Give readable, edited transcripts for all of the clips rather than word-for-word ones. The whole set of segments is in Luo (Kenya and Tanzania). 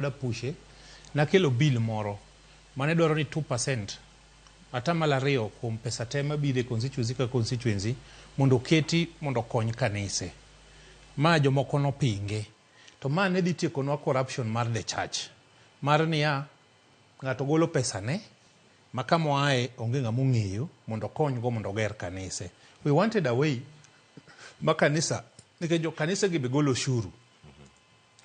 da pushe nakelo bill moro mane dwaro ni 2% atamalo 2 kuom pesa te mabiro e constituency ka constituency mondo keti mondo kony kanise. Ma jomoko nopinge. To ma ne dhi tiekonwa corruption mar the church. Mar niya ng'ato golo pesa ne ma kama oaye onge ng'ama ong'eyo mondo konygo mondo ger kanise. We wanted a way ma kanisa nikech jo kanisa gi be golo ushuru.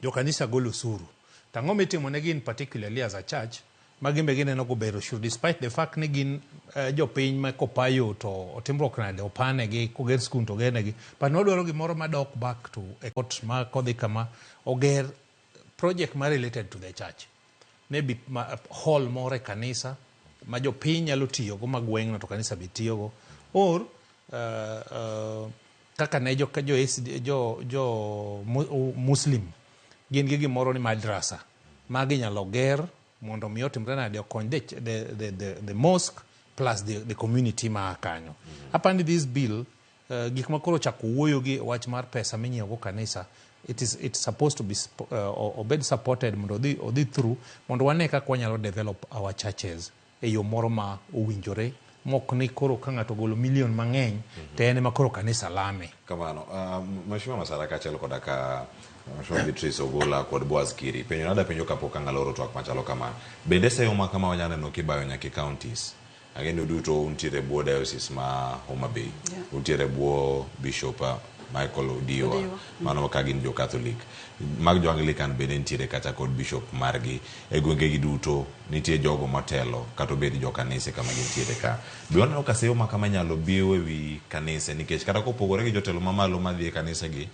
Jo kanisa golo ushuru. Tang'o mitimo ne gin particularly as a church magimbe gineno go bero ushuru despite the fact ni gin jo piny ma kopayo to otimruok nade opane gi koger skul to gene gi but nodwaro gimoro madok back to a court ma kodhi kama oger project ma related to the church. Maybe hall more kanisa ma jo piny nyalo tiyo go magweng'no to kanisa be tiyo go or kaka ne jo muslim gin gi gimoro ni madrasa magi nyalo ger mondo mi otimre nade okony the mosque plus the community ma kanyo. Apani this bill gik makoro chako wuoyo gi wach mar pesa minyiewo go kanisa it's supposed to be obed supported mondo odhi through mondo wane kaka wanyalo develop our churches e yo moro ma owinjore mok ni koro ka ng'ato golo milion mang'eny te ene makoro kanisa lame. Kamano Mheshimiwa Masara kachelo koda ka Mheshimiwa Beatrice Ogolla kod Boaz Kiri penyo nada penjo kapok ang'aloro twak machalo kama bende seyo ma kama wanyalo neno kibayo nyaki counties agendo duto untiere buo diocese ma Homa Bay untiere buo Bishop Michael Odiwa mano ka gin jo Catholic mag jo Anglican bende ntiere kata kod bishop margi e gwenge gi duto nitie jogo motelo kata bed jo kanise kama gintiere ka be waneno ka seyo ma kama nyalo biewe wi kanise nikech kata kopogore gi jotelo mamalo madhi e kanise gi